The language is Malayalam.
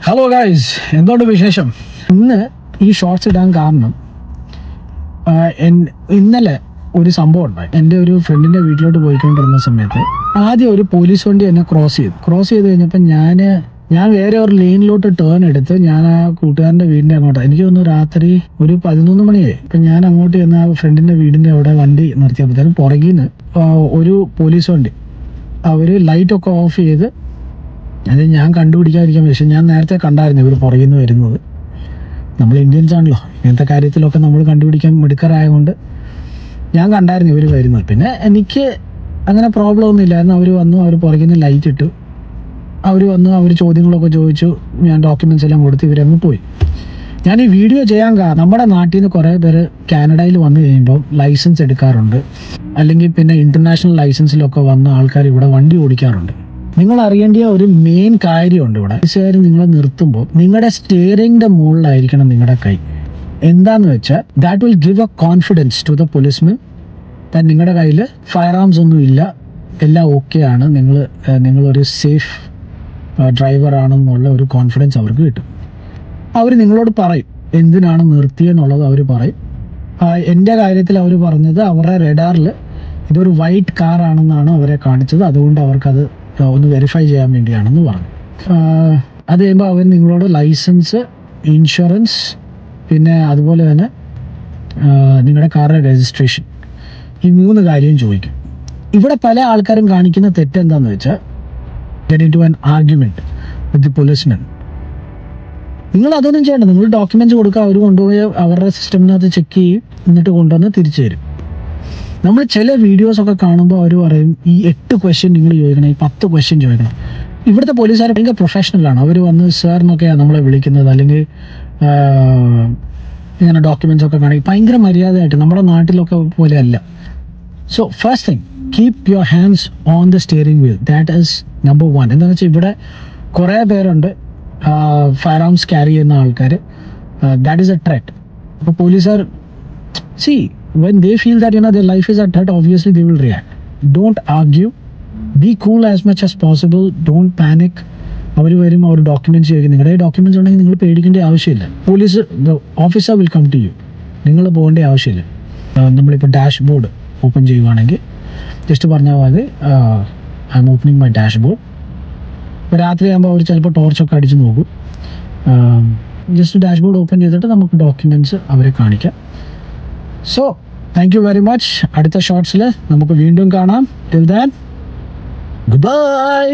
ഹലോ ഗായ്സ്, എന്തുകൊണ്ട് വിശേഷം? ഇന്ന് ഈ ഷോർട്സ് ഇടാൻ കാരണം ഇന്നലെ ഒരു സംഭവം ഉണ്ടായി. എൻ്റെ ഒരു ഫ്രണ്ടിൻ്റെ വീട്ടിലോട്ട് പോയിക്കൊണ്ടിരുന്ന സമയത്ത് ആദ്യം ഒരു പോലീസ് വണ്ടി എന്നെ ക്രോസ് ചെയ്ത് കഴിഞ്ഞപ്പോൾ ഞാൻ വേറെ ഒരു ലെയിനിലോട്ട് ടേൺ എടുത്ത് ഞാൻ ആ കൂട്ടുകാരൻ്റെ വീടിൻ്റെ അങ്ങോട്ട്, എനിക്ക് തോന്നുന്നു രാത്രി ഒരു 11 മണിയായി. അപ്പം ഞാൻ അങ്ങോട്ട് ചെന്ന് ആ ഫ്രണ്ടിൻ്റെ വീടിൻ്റെ അവിടെ വണ്ടി നിർത്തിയപ്പോഴത്തേനും പുറകിൽ നിന്ന് ഒരു പോലീസ് വണ്ടി അവർ ലൈറ്റൊക്കെ ഓഫ് ചെയ്ത്, അത് ഞാൻ കണ്ടുപിടിക്കാതിരിക്കാൻ പക്ഷേ ഞാൻ നേരത്തെ കണ്ടായിരുന്നു ഇവർ പുറകിൽ നിന്ന് വരുന്നത്. നമ്മൾ ഇന്ത്യൻസ് ആണല്ലോ, ഇങ്ങനത്തെ കാര്യത്തിലൊക്കെ നമ്മൾ കണ്ടുപിടിക്കാൻ മിടുക്കറായതുകൊണ്ട് ഞാൻ കണ്ടായിരുന്നു ഇവർ വരുന്നത്. പിന്നെ എനിക്ക് അങ്ങനെ പ്രോബ്ലം ഒന്നും ഇല്ലായിരുന്നു. അവർ വന്നു, അവർ പുറകിൽ നിന്ന് ലൈറ്റ് ഇട്ടു, അവർ വന്നു, അവർ ചോദ്യങ്ങളൊക്കെ ചോദിച്ചു, ഞാൻ ഡോക്യുമെൻറ്റ്സ് എല്ലാം കൊടുത്ത് ഇവരങ്ങ് പോയി. ഞാൻ ഈ വീഡിയോ ചെയ്യാൻ കാരണം നമ്മുടെ നാട്ടിൽ നിന്ന് കുറേ പേര് കാനഡയിൽ വന്നു കഴിയുമ്പോൾ ലൈസൻസ് എടുക്കാറുണ്ട്, അല്ലെങ്കിൽ പിന്നെ ഇൻ്റർനാഷണൽ ലൈസൻസിലൊക്കെ വന്ന ആൾക്കാർ ഇവിടെ വണ്ടി ഓടിക്കാറുണ്ട്. നിങ്ങൾ അറിയേണ്ട ഒരു മെയിൻ കാര്യമുണ്ട് ഇവിടെ. പോലീസുകാർ നിങ്ങളെ നിർത്തുമ്പോൾ നിങ്ങളുടെ സ്റ്റിയറിംഗിന്റെ മുകളിലായിരിക്കണം നിങ്ങളുടെ കൈ. എന്താന്ന് വെച്ചാൽ that will give a confidence to the policeman that നിങ്ങളുടെ കയ്യിൽ ഫയർ ആംസ് ഒന്നും ഇല്ല, എല്ലാം ഓക്കെ ആണ്, നിങ്ങളൊരു സേഫ് ഡ്രൈവർ ആണെന്നുള്ള ഒരു കോൺഫിഡൻസ് അവർക്ക് കിട്ടും. അവർ നിങ്ങളോട് പറയും എന്തിനാണ് നിർത്തിയെന്നുള്ളത് അവർ പറയും. എൻ്റെ കാര്യത്തിൽ അവർ പറഞ്ഞത് അവരുടെ റഡാറിൽ ഇതൊരു വൈറ്റ് കാർ ആണെന്നാണ് അവരെ കാണിച്ചത്, അതുകൊണ്ട് അവർക്കത് ഒന്ന് വെരിഫൈ ചെയ്യാൻ വേണ്ടിയാണെന്ന് പറഞ്ഞു. അത് കഴിയുമ്പോൾ അവർ നിങ്ങളോട് ലൈസൻസ്, ഇൻഷുറൻസ്, പിന്നെ അതുപോലെ തന്നെ നിങ്ങളുടെ കാറിൻ്റെ രജിസ്ട്രേഷൻ, ഈ 3 കാര്യം ചോദിക്കും. ഇവിടെ പല ആൾക്കാരും കാണിക്കുന്ന തെറ്റെന്താണെന്ന് വെച്ചാൽ get into an argument with the policeman. നിങ്ങൾ അതൊന്നും ചെയ്യേണ്ട, നിങ്ങൾ ഡോക്യുമെൻറ്റ്സ് കൊടുക്കുക, അവർ കൊണ്ടുപോയി അവരുടെ സിസ്റ്റമിനകത്ത് ചെക്ക് ചെയ്യും, എന്നിട്ട് കൊണ്ടുവന്ന് തിരിച്ചു തരും. നമ്മൾ ചില വീഡിയോസൊക്കെ കാണുമ്പോൾ അവർ പറയും ഈ 8 ക്വസ്റ്റ്യൻ നിങ്ങൾ ചോദിക്കണം, ഈ 10 ക്വസ്റ്റ്യൻ ചോദിക്കണം. ഇവിടുത്തെ പോലീസുകാർ ഭയങ്കര പ്രൊഫഷണലാണ്. അവർ വന്ന് സാറിനൊക്കെയാണ് നമ്മളെ വിളിക്കുന്നത്, അല്ലെങ്കിൽ ഇങ്ങനെ ഡോക്യുമെൻറ്റ്സ് ഒക്കെ കാണിക്കും ഭയങ്കര മര്യാദയായിട്ട്, നമ്മുടെ നാട്ടിലൊക്കെ പോലെ അല്ല. So first thing, keep your hands on the steering wheel. That is number 1. എന്താണെന്ന് വെച്ചാൽ ഇവിടെ കുറേ പേരുണ്ട് ഫയർ ആംസ് ക്യാരി ചെയ്യുന്ന ആൾക്കാർ. That is A threat. അപ്പോൾ പോലീസുകാർ when they feel that their life is at threat, obviously they will react. Don't argue, be cool as much as possible, don't panic. അവർ വരും, അവർ ഡോക്യുമെൻറ്റ്സ് ചോദിക്കും. നിങ്ങളുടെ ഡോക്യുമെൻറ്റ്സ് ഉണ്ടെങ്കിൽ നിങ്ങൾ പേടിക്കേണ്ട ആവശ്യമില്ല. Police officer will come to you, നിങ്ങൾ പോകേണ്ട ആവശ്യമില്ല. നമ്മളിപ്പോൾ ഡാഷ് ബോർഡ് ഓപ്പൺ ചെയ്യുവാണെങ്കിൽ ജസ്റ്റ് പറഞ്ഞാൽ മതി I'm opening my dashboard. ഇപ്പോൾ രാത്രിയാകുമ്പോൾ അവർ ചിലപ്പോൾ ടോർച്ചൊക്കെ അടിച്ച് നോക്കും. ജസ്റ്റ് ഡാഷ് ബോർഡ് ഓപ്പൺ ചെയ്തിട്ട് നമുക്ക് ഡോക്യുമെൻറ്റ്സ് അവരെ കാണിക്കാം. So thank you very much. അടുത്ത ഷോർട്സിൽ നമുക്ക് വീണ്ടും കാണാം. Till than, good bye.